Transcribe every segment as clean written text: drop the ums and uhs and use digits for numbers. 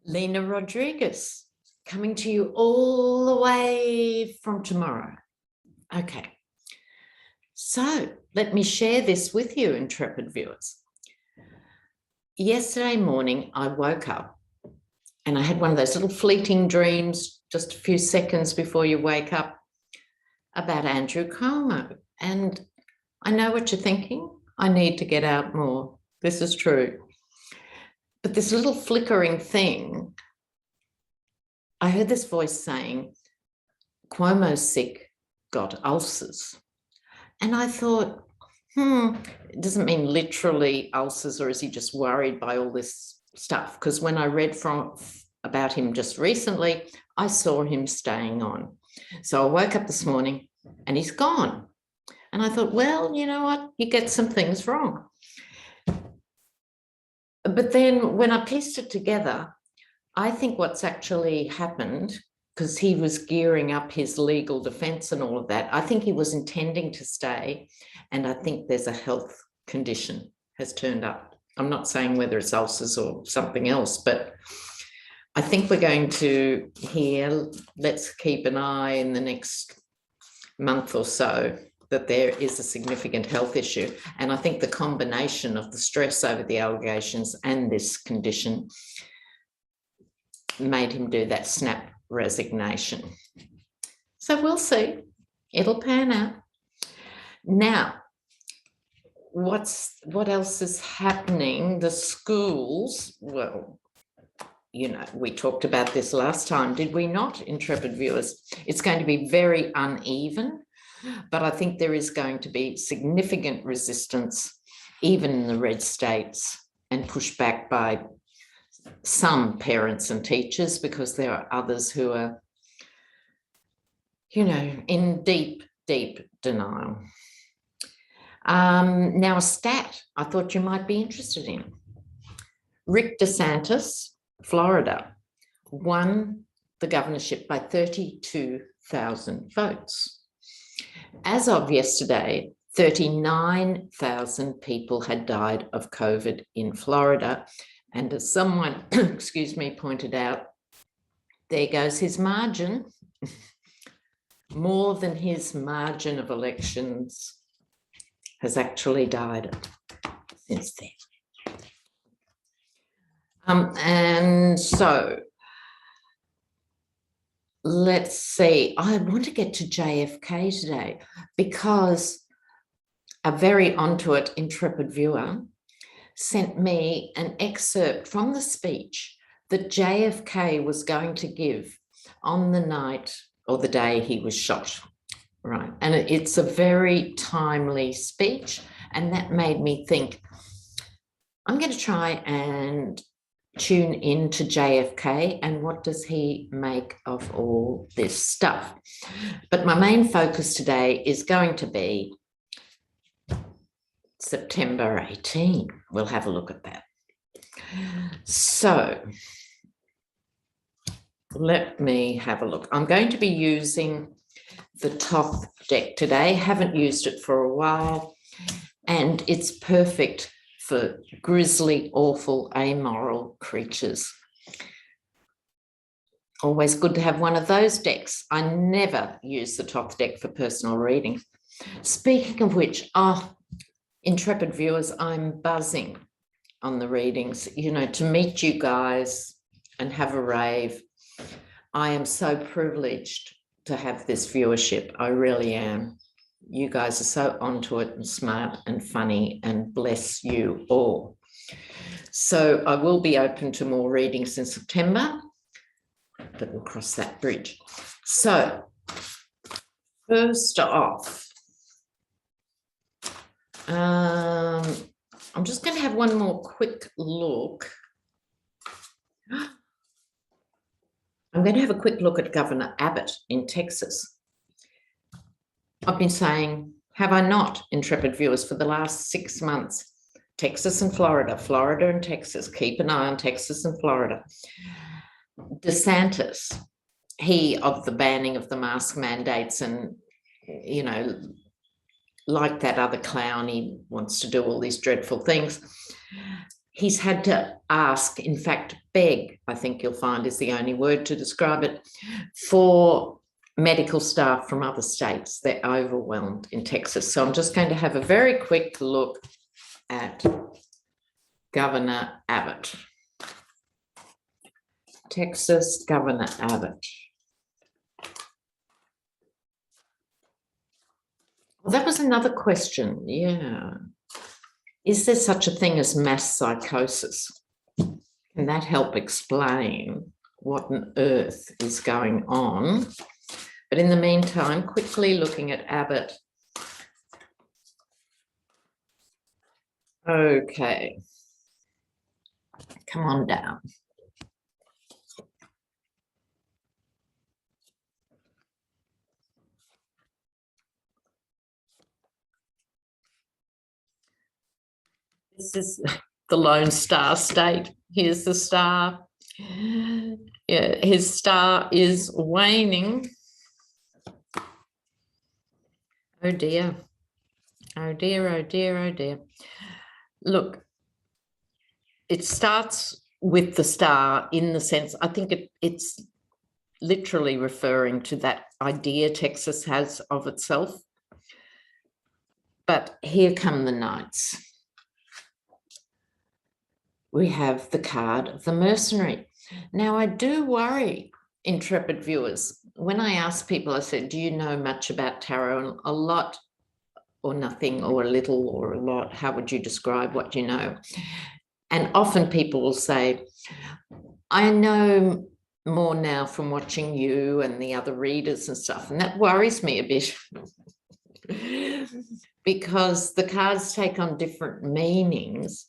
Lena Rodriguez, coming to you all the way from tomorrow. Okay, so let me share this with you, intrepid viewers. Yesterday morning, I woke up and I had one of those little fleeting dreams just a few seconds before you wake up about Andrew Cuomo. And I know what you're thinking. I need to get out more. This is true. But this little flickering thing, I heard this voice saying, Cuomo's sick, got ulcers. And I thought, it doesn't mean literally ulcers, or is he just worried by all this stuff? Because when I read about him just recently, I saw him staying on. So I woke up this morning and he's gone. And I thought, well, you know what? He gets some things wrong. But then when I pieced it together, I think what's actually happened, because he was gearing up his legal defense and all of that, I think he was intending to stay. And I think there's a health condition has turned up. I'm not saying whether it's ulcers or something else, but I think we're going to hear, let's keep an eye in the next month or so, that there is a significant health issue. And I think the combination of the stress over the allegations and this condition made him do that snap resignation. So we'll see. It'll pan out. Now, what else is happening? The schools, well, you know, we talked about this last time, did we not, intrepid viewers? It's going to be very uneven, but I think there is going to be significant resistance, even in the red states, and pushback by some parents and teachers, because there are others who are, you know, in deep, deep denial. Now, a stat I thought you might be interested in. Rick DeSantis, Florida, won the governorship by 32,000 votes. As of yesterday, 39,000 people had died of COVID in Florida. And as someone, excuse me, pointed out, there goes his margin. More than his margin of elections has actually died since then. And so let's see. I want to get to JFK today because a very onto it intrepid viewer sent me an excerpt from the speech that JFK was going to give on the night or the day he was shot, right? And it's a very timely speech, and that made me think, I'm going to try and tune into JFK and what does he make of all this stuff. But my main focus today is going to be September 18. We'll have a look at that. So let me have a look. I'm going to be using the Thoth deck today. Haven't used it for a while, and it's perfect for grisly, awful, amoral creatures. Always good to have one of those decks. I never use the Thoth deck for personal readings. Speaking of which, intrepid viewers, I'm buzzing on the readings, you know, to meet you guys and have a rave. I am so privileged to have this viewership. I really am. You guys are so onto it and smart and funny, and bless you all. So I will be open to more readings in September, but we'll cross that bridge. So first off, I'm just going to have one more quick look. I'm going to have a quick look at Governor Abbott in Texas. I've been saying, have I not, intrepid viewers, for the last 6 months, Texas and Florida, Florida and Texas, keep an eye on Texas and Florida. DeSantis, he of the banning of the mask mandates and, you know, like that other clown, he wants to do all these dreadful things. he's had to ask, in fact, beg, I think you'll find is the only word to describe it, for medical staff from other states. They're overwhelmed in Texas. So I'm just going to have a very quick look at Governor Abbott. Texas Governor Abbott. Well, that was another question. Yeah. Is there such a thing as mass psychosis? Can that help explain what on earth is going on? But in the meantime, quickly looking at Abbott. Okay. Come on down. This is the Lone Star State. Here's the star. Yeah, his star is waning. Oh dear. Oh dear, oh dear, oh dear. Look, it starts with the star in the sense, I think it's literally referring to that idea Texas has of itself. But here come the knights. We have the card of the mercenary. Now, I do worry, intrepid viewers, when I ask people, I said, do you know much about tarot? And a lot or nothing or a little or a lot, how would you describe what you know? And often people will say, I know more now from watching you and the other readers and stuff. And that worries me a bit because the cards take on different meanings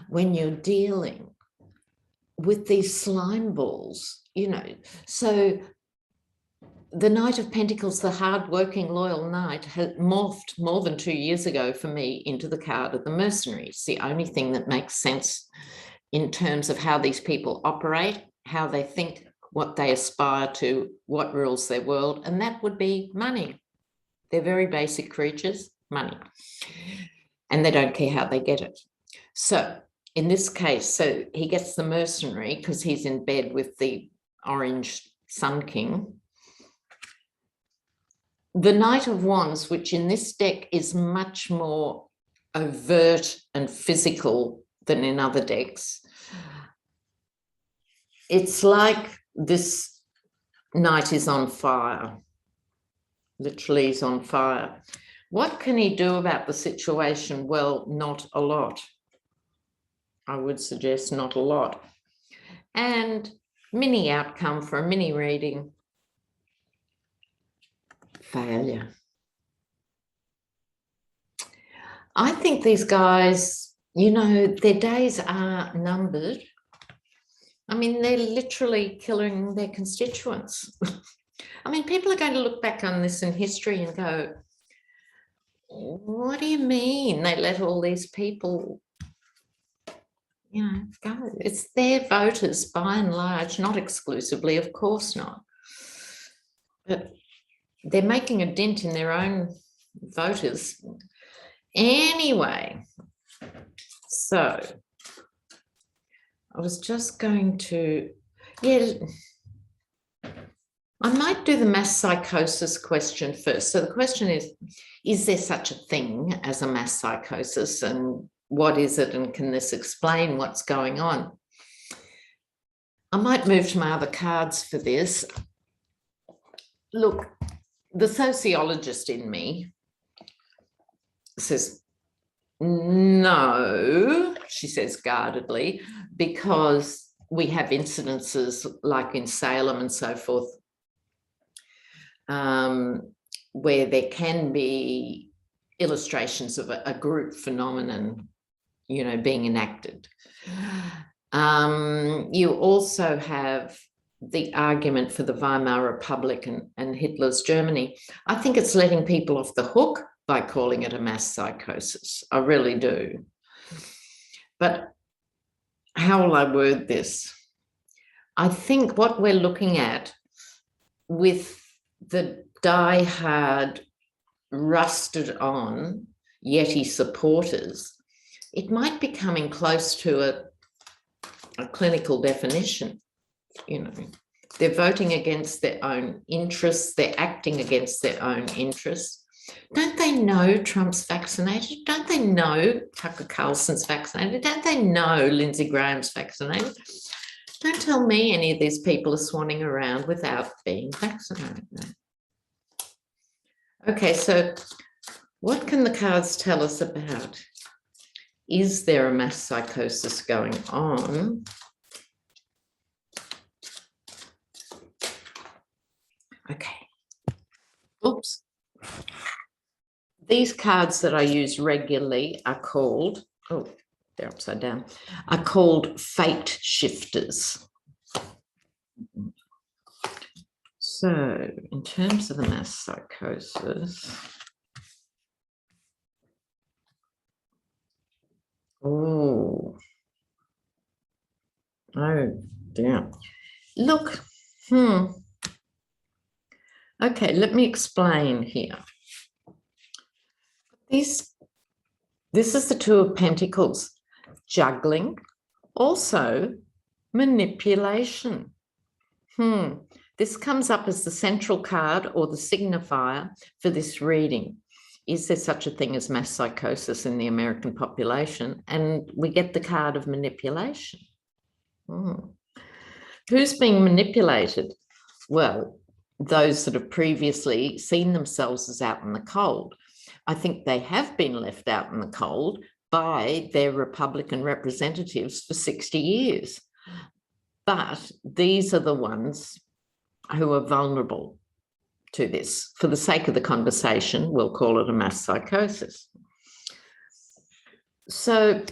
when you're dealing with these slime balls, you know. So the Knight of Pentacles, the hard-working, loyal knight, has morphed more than 2 years ago for me into the card of the mercenary. It's the only thing that makes sense in terms of how these people operate, how they think, what they aspire to, what rules their world, and that would be money. They're very basic creatures, money, and they don't care how they get it. So in this case, so he gets the mercenary because he's in bed with the orange Sun King. The Knight of Wands, which in this deck is much more overt and physical than in other decks. It's like this knight is on fire. Literally he's on fire. What can he do about the situation? Well, not a lot. I would suggest not a lot. And mini outcome for a mini reading. Failure. I think these guys, you know, their days are numbered. I mean, they're literally killing their constituents. I mean, people are going to look back on this in history and go, what do you mean they let all these people, you know, go? It's their voters by and large, not exclusively, of course not. But they're making a dent in their own voters. Anyway, so I was just going to, yeah, I might do the mass psychosis question first. So the question is there such a thing as a mass psychosis, and what is it, and can this explain what's going on? I might move to my other cards for this. Look, the sociologist in me says, no, she says guardedly, because we have incidences like in Salem and so forth, where there can be illustrations of a group phenomenon, you know, being enacted. You also have the argument for the Weimar Republic and Hitler's Germany. I think it's letting people off the hook by calling it a mass psychosis. I really do. But how will I word this? I think what we're looking at with the die-hard, rusted-on Yeti supporters, it might be coming close to a clinical definition. You know, they're voting against their own interests. They're acting against their own interests. Don't they know Trump's vaccinated? Don't they know Tucker Carlson's vaccinated? Don't they know Lindsey Graham's vaccinated? Don't tell me any of these people are swanning around without being vaccinated. Okay, so what can the cards tell us about? Is there a mass psychosis going on? Okay. Oops. These cards that I use regularly are called, oh, they're upside down, are called fate shifters. So in terms of the mass psychosis, oh dear. Look, okay, let me explain here. This is the Two of Pentacles, juggling, also manipulation. This comes up as the central card or the signifier for this reading. Is there such a thing as mass psychosis in the American population? And we get the card of manipulation. Who's being manipulated? Well, those that have previously seen themselves as out in the cold. I think they have been left out in the cold by their Republican representatives for 60 years. But these are the ones who are vulnerable to this. For the sake of the conversation, we'll call it a mass psychosis. So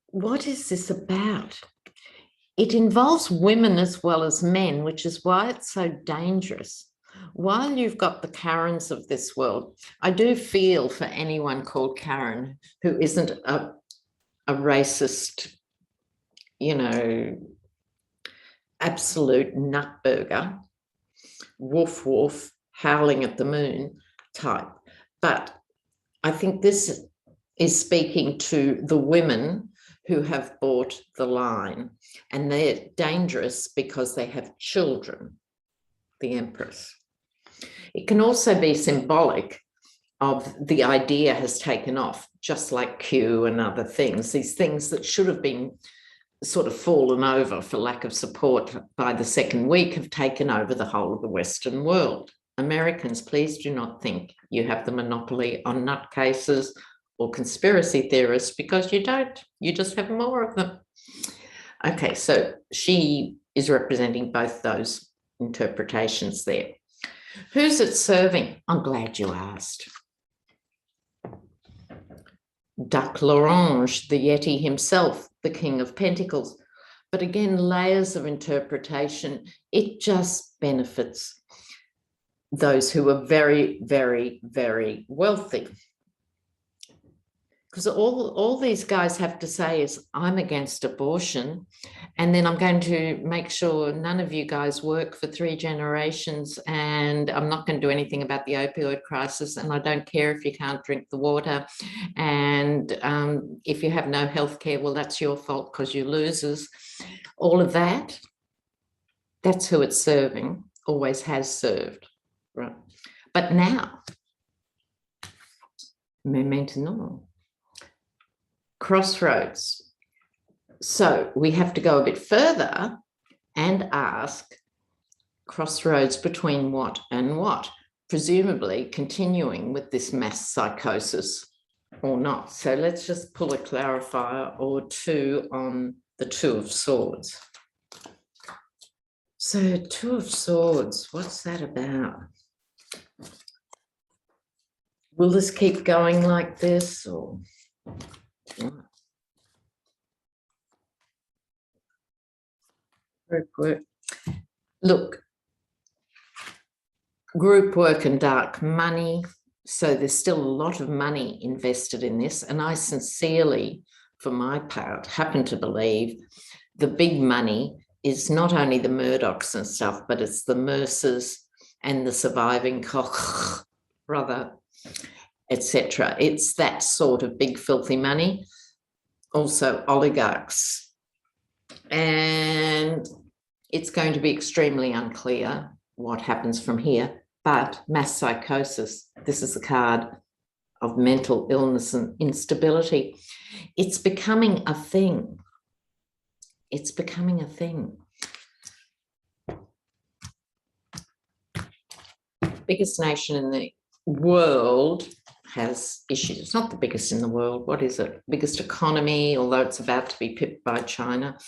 what is this about? It involves women as well as men, which is why it's so dangerous. While you've got the Karens of this world, I do feel for anyone called Karen who isn't a racist, you know, absolute nutburger, woof woof, howling at the moon type. But I think this is speaking to the women who have bought the line, and they're dangerous because they have children, the Empress. It can also be symbolic of the idea has taken off, just like Q and other things, these things that should have been sort of fallen over for lack of support by the second week have taken over the whole of the Western world. Americans, please do not think you have the monopoly on nutcases or conspiracy theorists, because you don't. You just have more of them. Okay, so she is representing both those interpretations there. Who's it serving? I'm glad you asked. Duc L'Orange, the Yeti himself, the King of Pentacles. But again, layers of interpretation. It just benefits those who are very, very, very wealthy. Because all these guys have to say is, I'm against abortion, and then I'm going to make sure none of you guys work for 3 generations, and I'm not going to do anything about the opioid crisis, and I don't care if you can't drink the water, and if you have no health care, well, that's your fault because you're losers. All of that, that's who it's serving, always has served, right? But now, maintenant, crossroads. So we have to go a bit further and ask, crossroads between what and what? Presumably continuing with this mass psychosis or not. So let's just pull a clarifier or two on the Two of Swords. So Two of Swords, what's that about? Will this keep going like this, or group work? Look, group work and dark money. So there's still a lot of money invested in this. And I sincerely, for my part, happen to believe the big money is not only the Murdochs and stuff, but it's the Mercers and the surviving Koch brother, etc. It's that sort of big filthy money. Also oligarchs And it's going to be extremely unclear what happens from here. But mass psychosis, this is the card of mental illness and instability. It's becoming a thing. It's becoming a thing. Biggest nation in the world has issues. It's not the biggest in the world. What is it? Biggest economy, although it's about to be pipped by China.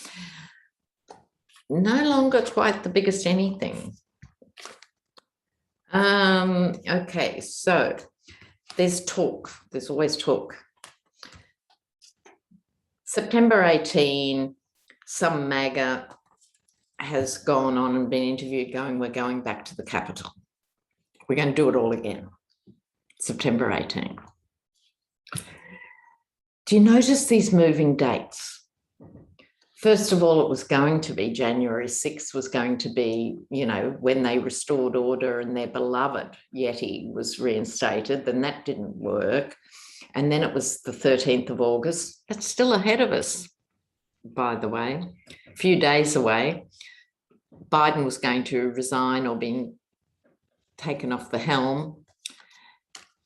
No longer quite the biggest anything. Okay, so there's talk. There's always talk. September 18, some MAGA has gone on and been interviewed going, we're going back to the capital. We're going to do it all again. September 18. Do you notice these moving dates? First of all, it was going to be January 6th was going to be, you know, when they restored order and their beloved Yeti was reinstated. Then that didn't work. And then it was the 13th of August. That's still ahead of us, by the way. A few days away. Biden was going to resign or be taken off the helm.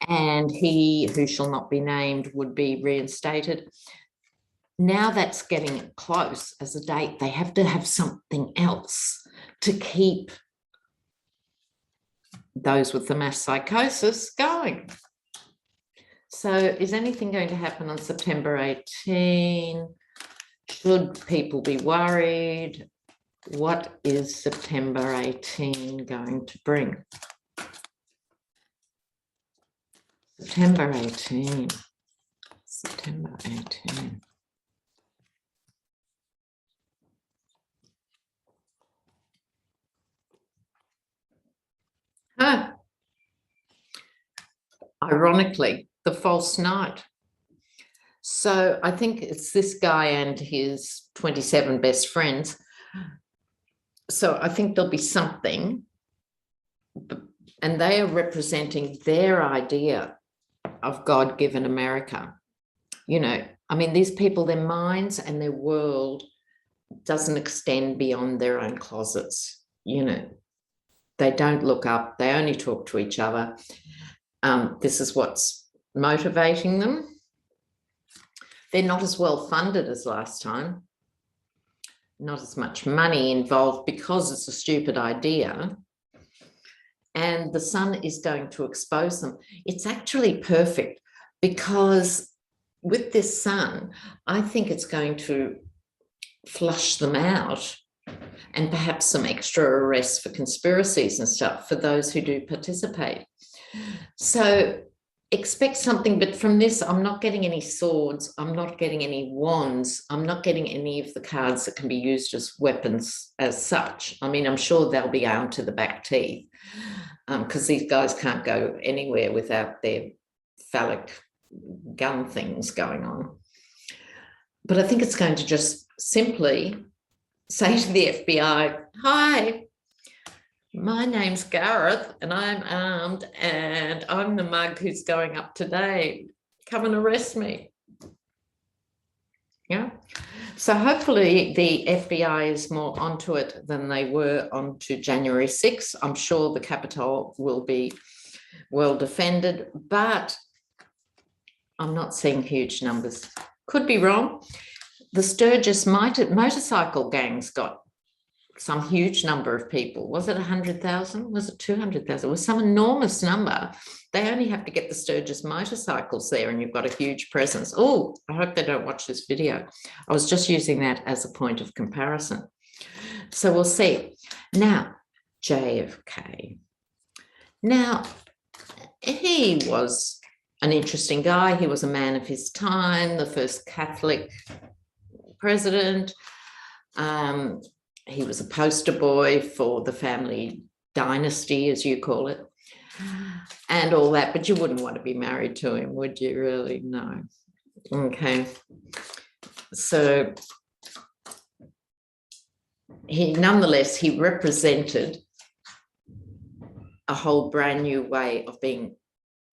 And he, who shall not be named, would be reinstated. Now that's getting close as a date. They have to have something else to keep those with the mass psychosis going. So is anything going to happen on September 18? Should people be worried? What is September 18 going to bring? September 18. September 18. Huh. Ironically, the false knight. So I think it's this guy and his 27 best friends. So I think there'll be something, and they are representing their idea of God-given America. You know, I mean, these people, their minds and their world doesn't extend beyond their own closets. You know, they don't look up, they only talk to each other. This is what's motivating them. They're not as well funded as last time. Not as much money involved because it's a stupid idea. And the sun is going to expose them. It's actually perfect because with this sun, I think it's going to flush them out, and perhaps some extra arrests for conspiracies and stuff for those who do participate. So expect something, but from this, I'm not getting any swords. I'm not getting any wands. I'm not getting any of the cards that can be used as weapons as such. I mean, I'm sure they'll be armed to the back teeth because these guys can't go anywhere without their phallic gun things going on. But I think it's going to just simply say to the FBI, hi, my name's Gareth and I'm armed and I'm the mug who's going up today. Come and arrest me. Yeah. So hopefully the FBI is more onto it than they were onto January 6th. I'm sure the Capitol will be well defended, but I'm not seeing huge numbers. Could be wrong. The Sturgis motorcycle gangs got some huge number of people. Was it 100,000? Was it 200,000? It was some enormous number. They only have to get the Sturgis motorcycles there and you've got a huge presence. Oh, I hope they don't watch this video. I was just using that as a point of comparison. So we'll see. Now, JFK. Now, he was an interesting guy. He was a man of his time, the first Catholic president. He was a poster boy for the family dynasty, as you call it, and all that. But you wouldn't want to be married to him, would you really? No. Okay. So nonetheless, he represented a whole brand new way of being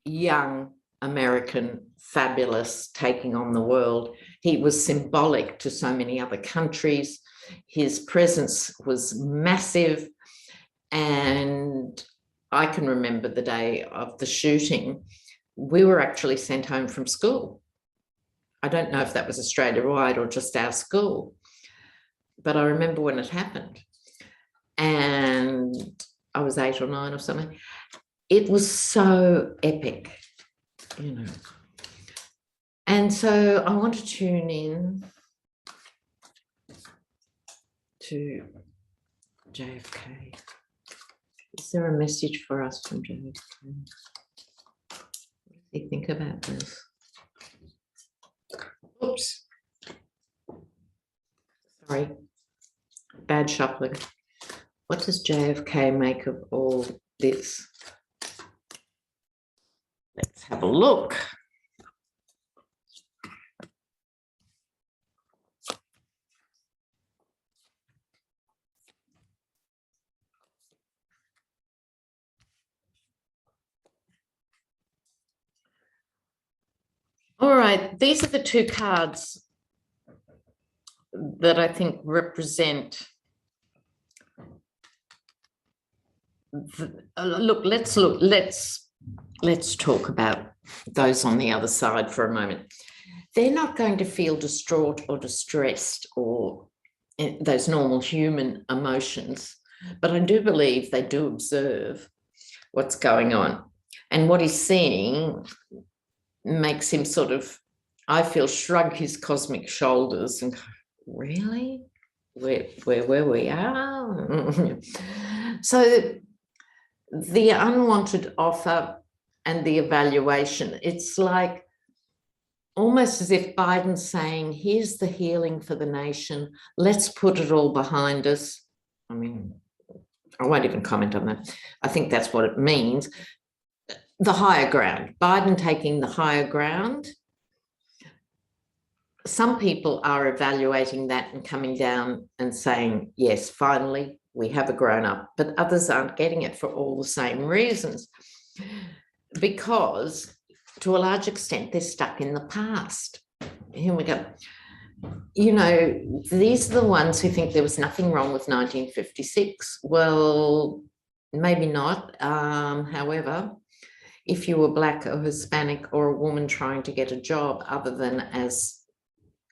young American fabulous taking on the world. He was symbolic to so many other countries. His presence was massive. And I can remember the day of the shooting, we were actually sent home from school. I don't know if that was Australia-wide or just our school, but I remember when it happened. And I was 8 or 9 or something. It was so epic, you know. And so I want to tune in to JFK. Is there a message for us from JFK? What do you think about this? Oops. Sorry. Bad shuffling. What does JFK make of all this? Let's have a look. All right, these are the two cards that I think represent let's talk about those on the other side for a moment. They're not going to feel distraught or distressed or those normal human emotions, but I do believe they do observe what's going on, and what he's seeing makes him sort of, I feel, shrug his cosmic shoulders and go, really? Where we are? So the unwanted offer and the evaluation, it's like almost as if Biden's saying, here's the healing for the nation. Let's put it all behind us. I mean, I won't even comment on that. I think that's what it means. The higher ground, Biden taking the higher ground. Some people are evaluating that and coming down and saying, yes, finally, we have a grown up, but others aren't getting it for all the same reasons, because to a large extent, they're stuck in the past. Here we go. You know, these are the ones who think there was nothing wrong with 1956. Well, maybe not. However, if you were Black or Hispanic or a woman trying to get a job other than as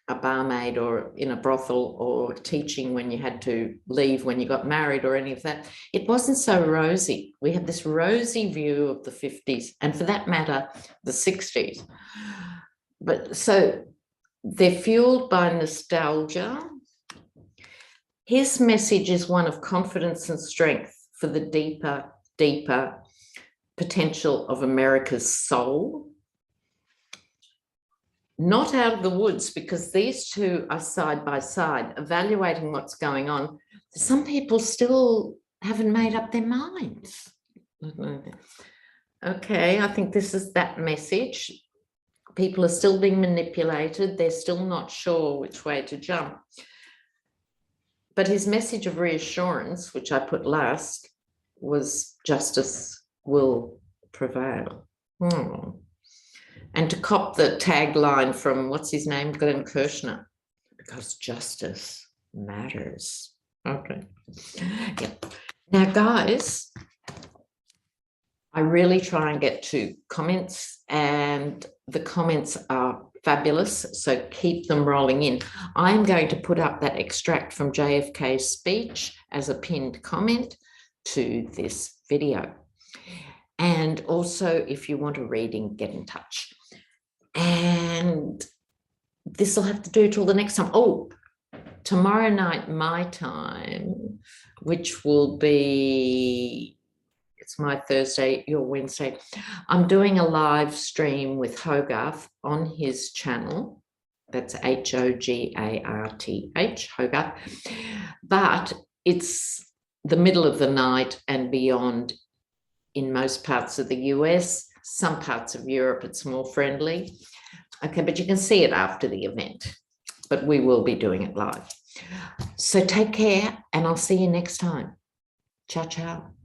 a barmaid or in a brothel or teaching when you had to leave when you got married or any of that, it wasn't so rosy. We have this rosy view of the 50s and, for that matter, the 60s. But so they're fueled by nostalgia. His message is one of confidence and strength for the deeper potential of America's soul. Not out of the woods, because these two are side by side, evaluating what's going on. Some people still haven't made up their minds. Okay, I think this is that message. People are still being manipulated. They're still not sure which way to jump. But his message of reassurance, which I put last, was justice will prevail. And to cop the tagline from, what's his name, Glenn Kirshner, because justice matters. Okay. Yeah. Now, guys, I really try and get to comments, and the comments are fabulous, so keep them rolling in. I'm going to put up that extract from JFK's speech as a pinned comment to this video. And also, if you want a reading, get in touch. And this will have to do till the next time. Oh, tomorrow night, my time, which will be, it's my Thursday, your Wednesday, I'm doing a live stream with Hogarth on his channel. That's Hogarth, Hogarth. But it's the middle of the night and beyond in most parts of the US. Some parts of Europe, it's more friendly. Okay, but you can see it after the event, but we will be doing it live. So take care, and I'll see you next time. Ciao, ciao.